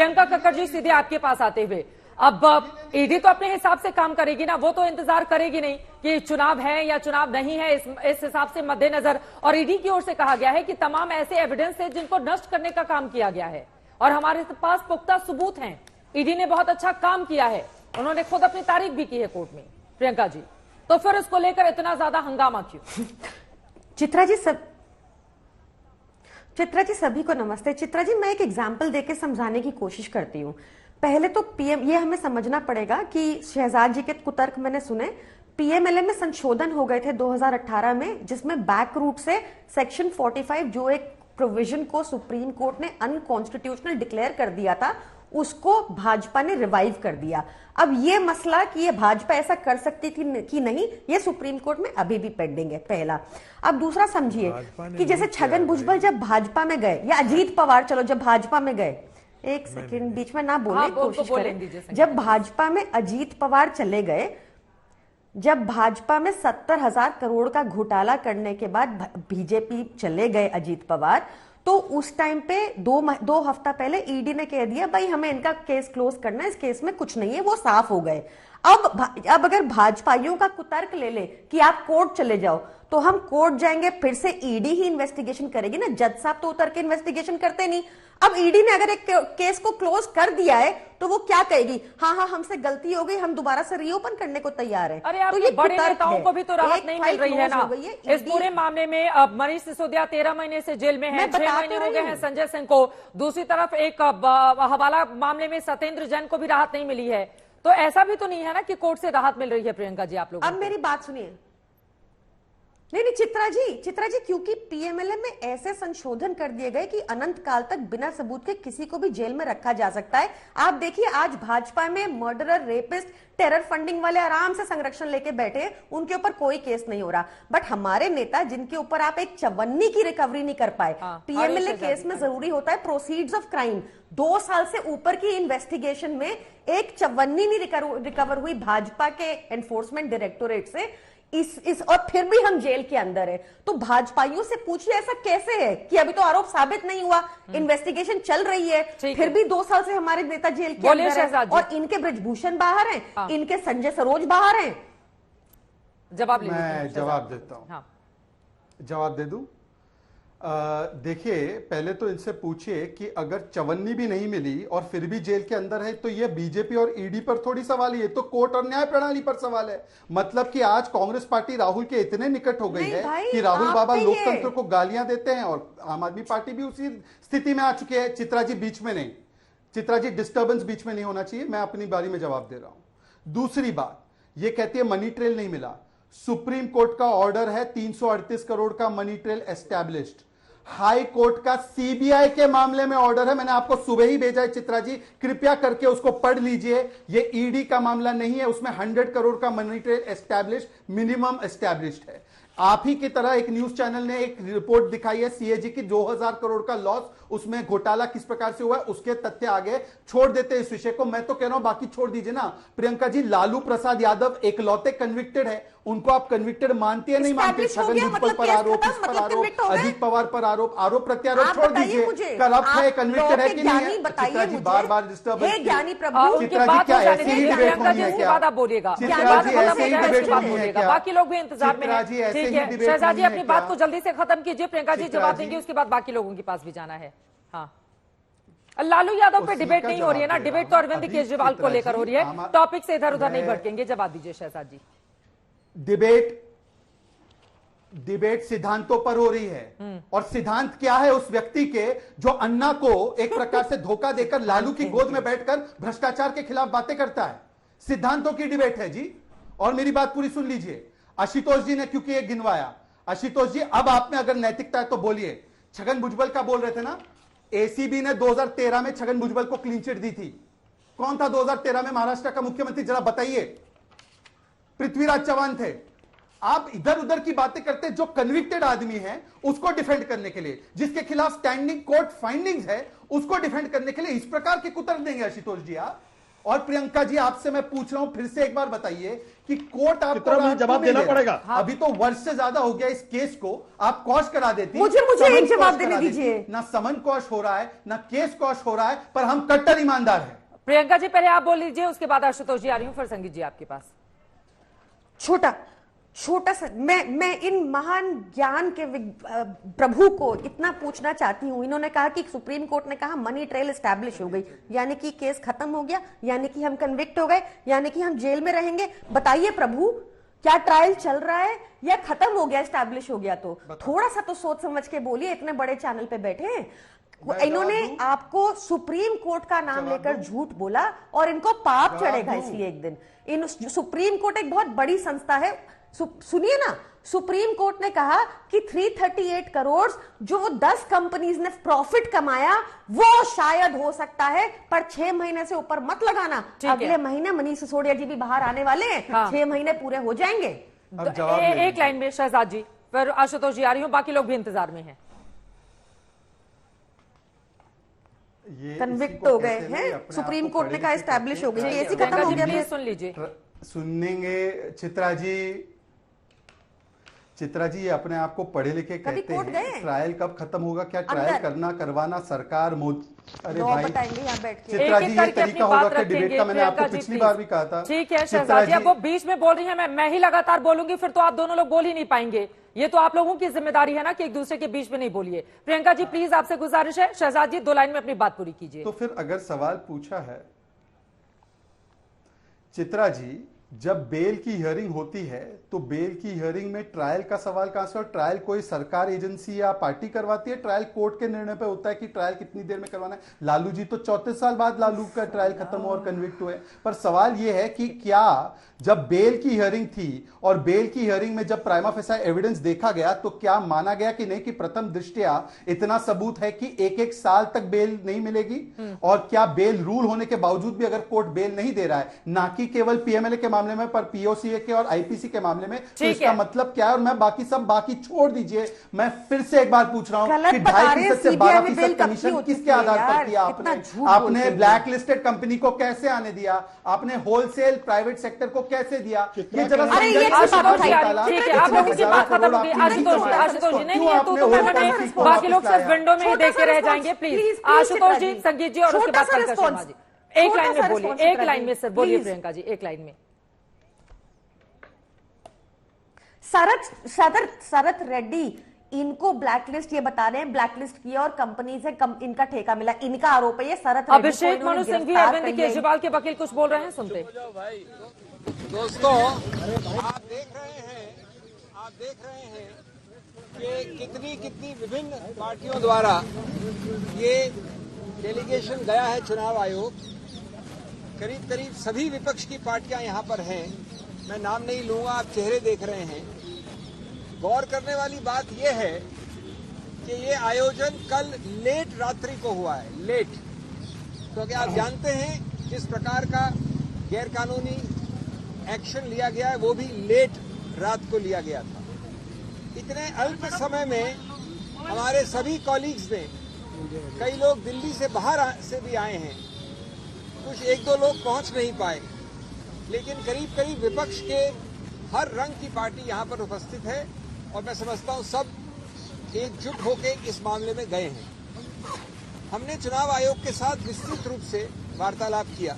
प्रियंका कक्कड़ जी, सीधे आपके पास आते हुए, अब ईडी तो अपने हिसाब से काम करेगी ना, वो तो इंतजार करेगी नहीं कि चुनाव है या चुनाव नहीं है, इस हिसाब से मद्देनजर। और ईडी की ओर से कहा गया है कि तमाम ऐसे एविडेंस है जिनको नष्ट करने का काम किया गया है और हमारे पास पुख्ता सबूत हैं। ईडी ने बहुत अच्छा काम किया है, उन्होंने खुद अपनी तारीफ भी की है कोर्ट में। प्रियंका जी, तो फिर इसको लेकर इतना ज्यादा हंगामा क्यों? चित्रा जी सभी को नमस्ते। चित्रा जी, मैं एक एग्जाम्पल देके समझाने की कोशिश करती हूँ। पहले तो पीएम, ये हमें समझना पड़ेगा कि शहजाद जी के कुतर्क मैंने सुने, पीएमएलए में संशोधन हो गए थे 2018 में, जिसमें बैक रूट से सेक्शन 45 जो एक प्रोविजन को सुप्रीम कोर्ट ने अनकॉन्स्टिट्यूशनल डिक्लेयर कर दिया था, उसको भाजपा ने रिवाइव कर दिया। अब ये मसला कि ये भाजपा ऐसा कर सकती थी कि नहीं, ये सुप्रीम कोर्ट में अभी भी पेंडिंग है, पहला। अब दूसरा समझिए कि जैसे छगन भुजबल जब भाजपा में गए, या अजीत पवार चलो जब भाजपा में गए, एक सेकंड बीच में ना बोलने की कोशिश करें, जब भाजपा में अजीत पवार चले गए, जब भाजपा में 70,000 करोड़ का घोटाला करने के बाद बीजेपी चले गए अजीत पवार, तो उस टाइम पे दो हफ्ता पहले ईडी ने कह दिया भाई हमें इनका केस क्लोज करना है, इस केस में कुछ नहीं है, वो साफ हो गए। अब अगर भाजपाइयों का कुतर्क ले ले कि आप कोर्ट चले जाओ, तो हम कोर्ट जाएंगे, फिर से ईडी ही इन्वेस्टिगेशन करेगी ना, जज साहब तो उतर के इन्वेस्टिगेशन करते नहीं। अब ईडी ने अगर एक केस को क्लोज कर दिया है तो वो क्या कहेगी, हाँ हमसे गलती हो गई, हम दोबारा से रीओपन करने को तैयार हैं। अरे तो ये बड़े नेताओं को भी तो राहत नहीं मिल रही है ना इस पूरे मामले में। अब मनीष सिसोदिया 13 महीने से जेल में है, 6 महीने हो गए हैं संजय सिंह को। दूसरी तरफ एक हवाला मामले में सत्येंद्र जैन को भी राहत नहीं मिली है। तो ऐसा भी तो नहीं है ना कि कोर्ट से राहत मिल रही है। प्रियंका जी, आप लोग अब मेरी बात सुनिए। नहीं चित्रा जी, क्योंकि पीएमएलए में ऐसे संशोधन कर दिए गए कि अनंत काल तक बिना सबूत के किसी को भी जेल में रखा जा सकता है। आप देखिए आज भाजपा में मर्डरर, रेपिस्ट, टेरर फंडिंग वाले आराम से संरक्षण लेके बैठे, उनके ऊपर कोई केस नहीं हो रहा। बट हमारे नेता जिनके ऊपर आप एक चवन्नी की रिकवरी नहीं कर पाए, पीएमएलए केस में जरूरी होता है प्रोसीड्स ऑफ क्राइम। 2 साल से ऊपर की इन्वेस्टिगेशन में एक चवन्नी नहीं रिकवर हुई भाजपा के एनफोर्समेंट डायरेक्टोरेट से, और फिर भी हम जेल के अंदर है। तो भाजपाइयों से पूछिए ऐसा कैसे है कि अभी तो आरोप साबित नहीं हुआ, इन्वेस्टिगेशन चल रही है, फिर भी 2 साल से हमारे नेता जेल के अंदर है, और इनके ब्रजभूषण बाहर हैं, इनके संजय सरोज बाहर हैं। मैं जवाब देता हूं, जवाब दे दूं। देखिए, पहले तो इनसे पूछिए कि अगर चवन्नी भी नहीं मिली और फिर भी जेल के अंदर है, तो ये बीजेपी और ईडी पर थोड़ी सवाल है, ये तो कोर्ट और न्याय प्रणाली पर सवाल है। मतलब कि आज कांग्रेस पार्टी राहुल के इतने निकट हो गई है कि राहुल बाबा लोकतंत्र को गालियां देते हैं, और आम आदमी पार्टी भी उसी स्थिति में आ चुकी है। चित्रा जी बीच में नहीं, चित्रा जी डिस्टर्बेंस बीच में नहीं होना चाहिए, मैं अपनी बारी में जवाब दे रहा हूं। दूसरी बात, ये कहती है मनी ट्रेल नहीं मिला। सुप्रीम कोर्ट का ऑर्डर है 338 करोड़ का money trail established. High court का सीबीआई के मामले में ऑर्डर है, मैंने आपको सुबह ही भेजा है चित्रा जी, कृपया करके उसको पढ़ लीजिए। ये ईडी का मामला नहीं है, उसमें 100 करोड़ का money trail established, minimum established है। आप ही की तरह एक न्यूज चैनल ने एक रिपोर्ट दिखाई है सीएजी की, 2000 करोड़ का लॉस, उसमें घोटाला किस प्रकार से हुआ है, उसके तथ्य आगे छोड़ देते इस विषय को। मैं तो कह रहा हूं बाकी छोड़ दीजिए ना। प्रियंका जी, लालू प्रसाद यादव एकलौते कन्विक्टेड है, उनको आप कन्विक्टेड मानती है नहीं मानती? छगन भुजबल पर आरोप, इस पर आरोप, अजीत पवार पर आरोप, आरोप प्रत्यारोप छोड़ दीजिए। करप्ट है, कन्विक्टेड है कि नहीं है? चित्रा जी बार बार डिस्टर्ब, चित्रा जी क्या ऐसे ही डिबेट होनी है क्या? चित्रा जी ऐसे ही डिबेट होनी है क्या? बाकी लोग भी इंतजार में हैं। ठीक है शहजाद जी, अपनी बात को जल्दी से खत्म कीजिए, प्रियंका जी जवाब देंगे, उसके बाद बाकी लोगों के पास भी जाना है। हाँ, लालू यादव पे डिबेट नहीं हो रही है ना, डिबेट तो अरविंद केजरीवाल को लेकर हो रही है। टॉपिक से इधर उधर नहीं भटकेंगे, जवाब दीजिए शहजाद जी। डिबेट सिद्धांतों पर हो रही है, और सिद्धांत क्या है उस व्यक्ति के जो अन्ना को एक प्रकार से धोखा देकर लालू की गोद में बैठकर भ्रष्टाचार के खिलाफ बातें करता है। सिद्धांतों की डिबेट है जी। और मेरी बात पूरी सुन लीजिए। आशुतोष जी ने क्योंकि ये गिनवाया, आशुतोष जी अब आप में अगर नैतिकता है तो बोलिए। छगन भुजबल का बोल रहे थे ना, एसीबी ने 2013 में छगन भुजबल को क्लीन चिट दी थी। कौन था 2013 में महाराष्ट्र का मुख्यमंत्री, जरा बताइए? पृथ्वीराज चौहान थे। आप इधर उधर की बातें करते, जो कन्विक्टेड आदमी है उसको डिफेंड करने के लिए, जिसके खिलाफ स्टैंडिंग कोर्ट फाइंडिंग्स है उसको डिफेंड करने के लिए इस प्रकार के कुतर्क देंगे आशुतोष जी आप? और प्रियंका जी आपसे मैं पूछ रहा हूं फिर से एक बार बताइए कि कोर्ट आपको मुझे जवाब देना पड़ेगा। अभी तो वर्ष से ज्यादा हो गया इस केस को, आप कॉश करा देती। मुझे समन एक जवाब कॉश देने करा दीजिए। देती। ना समन कॉश हो रहा है ना केस कॉश हो रहा है, पर हम कट्टर ईमानदार हैं। प्रियंका जी पहले आप बोल लीजिए, उसके बाद आशुतोष जी आ रही हूं, फिर संगीत जी आपके पास। छोटा सा मैं इन महान ज्ञान के प्रभु को इतना पूछना चाहती हूं। इन्होंने कहा कि सुप्रीम कोर्ट ने कहा मनी ट्रेल एस्टैब्लिश हो गई, यानी कि केस खत्म हो गया, यानी कि हम कन्विक्ट हो गए, यानी कि हम जेल में रहेंगे। बताइए प्रभु, क्या ट्रायल चल रहा है या खत्म हो गया, एस्टैब्लिश हो गया? तो थोड़ा सा तो सोच समझ के बोलिए, इतने बड़े चैनल पे बैठे हैं। इन्होंने आपको सुप्रीम कोर्ट का नाम लेकर झूठ बोला और इनको पाप चढ़ेगा इसलिए एक दिन। इन सुप्रीम कोर्ट एक बहुत बड़ी संस्था है, सुनिए ना, सुप्रीम कोर्ट ने कहा कि 338 करोड़ जो 10 कंपनीज ने प्रॉफिट कमाया वो शायद हो सकता है, पर 6 महीने से ऊपर मत लगाना। अगले महीने मनीष सिसोदिया जी भी बाहर आने वाले हैं। हाँ। 6 महीने पूरे हो जाएंगे। एक लाइन में शहजाद जी, फिर आशुतोष जी आ रही हूं, बाकी लोग भी इंतजार में हैं। कन्विक्ट हो गए हैं, सुप्रीम कोर्ट ने कहा एस्टैब्लिश हो गई, केस ही खत्म हो गया। सुन लीजिए, सुनेंगे चित्रा जी अपने आप को पढ़े लिखे कहते हैं। ट्रायल कब खत्म होगा? क्या ट्रायल करना करवाना सरकार अरे भाई बताएंगे यहाँ बैठ के। चित्रा जी ये तरीका होगा कि डिबेट का? मैंने आपको पिछली बार भी कहा था। ठीक है शहजाद जी, अब वो बीच में बोल रही है, मैं ही लगातार बोलूंगी, फिर तो आप दोनों लोग बोल ही नहीं पाएंगे। ये तो आप लोगों की जिम्मेदारी है ना कि एक दूसरे के बीच में नहीं बोलिए। प्रियंका जी प्लीज आपसे गुजारिश है, शहजाद जी 2 लाइन में अपनी बात पूरी कीजिए। तो फिर अगर सवाल पूछा है चित्रा जी, जब बेल की हियरिंग होती है तो बेल की हियरिंग में ट्रायल का सवाल कहां से? और ट्रायल कोई सरकार एजेंसी या पार्टी करवाती है? ट्रायल कोर्ट के निर्णय पे होता है कि ट्रायल कितनी देर में करवाना है। लालू जी तो 34 साल बाद लालू का ट्रायल खत्म हुआ और कन्विक्ट हुए। पर सवाल यह है कि क्या जब बेल की हियरिंग थी और बेल की हियरिंग में जब प्राइमा फेसा एविडेंस देखा गया तो क्या माना गया कि नहीं कि प्रथम दृष्टया इतना सबूत है कि 1-1 साल तक बेल नहीं मिलेगी? और क्या बेल रूल होने के बावजूद भी अगर कोर्ट बेल नहीं दे रहा है, ना कि केवल पीएमएलए के मामले में पर पीओसीए के और आईपीसी के मामले में, तो इसका मतलब क्या है? और मैं बाकी छोड़ दीजिए, मैं फिर से एक बार पूछ रहा हूं कि 2.5% से 12% कमीशन किसके आधार पर किया आपने ब्लैक लिस्टेड कंपनी को कैसे आने दिया? आपने होलसेल प्राइवेट सेक्टर को कैसे दिया? ये जरा आप लोगों की बात खत्म हो गई। आशुतोष जी नहीं है तो बाकी लोग सिर्फ विंडो में ही देख के रह जाएंगे। प्लीज आशुतोष जी, संगीत जी और उसके बाद शर्मा जी एक लाइन में बोलिए, एक लाइन में सर बोलिए प्रियंका जी, एक लाइन में। शरत रेड्डी इनको ब्लैकलिस्ट, ये बता रहे हैं ब्लैकलिस्ट किया और कंपनी से इनका ठेका मिला, इनका आरोप है ये। शरत रेड्डी अभिषेक मनु सिंघवी अरविंद केजरीवाल के वकील कुछ बोल रहे हैं, सुनते। दोस्तों आप देख रहे हैं कि कितनी विभिन्न पार्टियों द्वारा ये डेलीगेशन गया है चुनाव आयोग। करीब सभी विपक्ष की पार्टियां यहां पर हैं, मैं नाम नहीं लूंगा, आप चेहरे देख रहे हैं। गौर करने वाली बात यह है कि ये आयोजन कल लेट रात्रि को हुआ है, लेट, क्योंकि आप जानते हैं जिस प्रकार का गैरकानूनी एक्शन लिया गया है वो भी लेट रात को लिया गया था। इतने अल्प समय में हमारे सभी कॉलीग्स ने, कई लोग दिल्ली से बाहर से भी आए हैं, कुछ 1-2 लोग पहुंच नहीं पाए, लेकिन करीब विपक्ष के हर रंग की पार्टी यहां पर उपस्थित है और मैं समझता हूं सब एकजुट होकर इस मामले में गए हैं। हमने चुनाव आयोग के साथ विस्तृत रूप से वार्तालाप किया,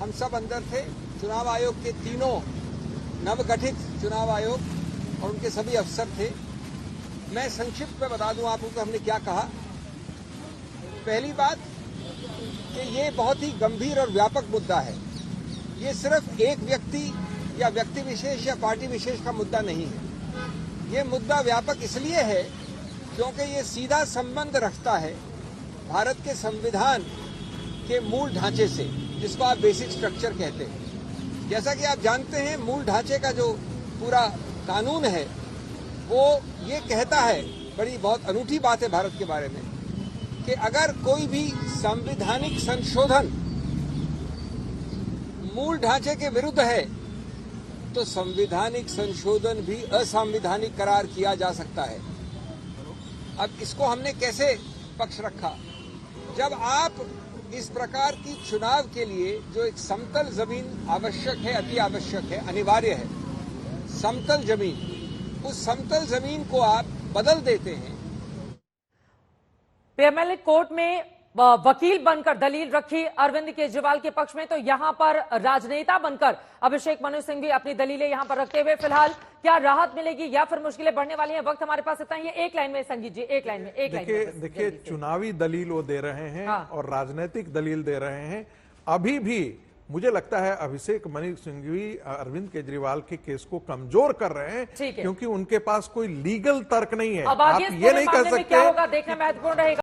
हम सब अंदर थे। चुनाव आयोग के तीनों नवगठित चुनाव आयोग और उनके सभी अफसर थे। मैं संक्षिप्त में बता दूं आपको कि हमने क्या कहा। पहली बात कि ये बहुत ही गंभीर और व्यापक मुद्दा है, ये सिर्फ एक व्यक्ति या व्यक्ति विशेष या पार्टी विशेष का मुद्दा नहीं है। ये मुद्दा व्यापक इसलिए है क्योंकि ये सीधा संबंध रखता है भारत के संविधान के मूल ढांचे से, जिसको आप बेसिक स्ट्रक्चर कहते हैं। जैसा कि आप जानते हैं, मूल ढांचे का जो पूरा कानून है वो ये कहता है, बड़ी बहुत अनूठी बात है भारत के बारे में, कि अगर कोई भी संवैधानिक संशोधन मूल ढांचे के विरुद्ध है तो संवैधानिक संशोधन भी असंवैधानिक करार किया जा सकता है। अब इसको हमने कैसे पक्ष रखा? जब आप इस प्रकार की चुनाव के लिए जो एक समतल जमीन आवश्यक है, अति आवश्यक है, अनिवार्य है, समतल जमीन, उस समतल जमीन को आप बदल देते हैं। पीएमएलए कोर्ट में वकील बनकर दलील रखी अरविंद केजरीवाल के पक्ष में, तो यहां पर राजनेता बनकर अभिषेक मनु सिंह भी अपनी दलीलें यहां पर रखते हुए फिलहाल क्या राहत मिलेगी या फिर मुश्किलें बढ़ने वाली हैं? वक्त हमारे पास इतना ही है। एक लाइन में संगीत जी, एक लाइन में देखिए चुनावी दलील वो दे रहे हैं और राजनीतिक दलील दे रहे हैं। अभी भी मुझे लगता है अभिषेक मनु सिंह भी अरविंद केजरीवाल के केस को कमजोर कर रहे हैं, क्योंकि उनके पास कोई लीगल तर्क नहीं है। अब आगे आप ये नहीं कह सकते। क्या होगा देखना महत्वपूर्ण रहेगा।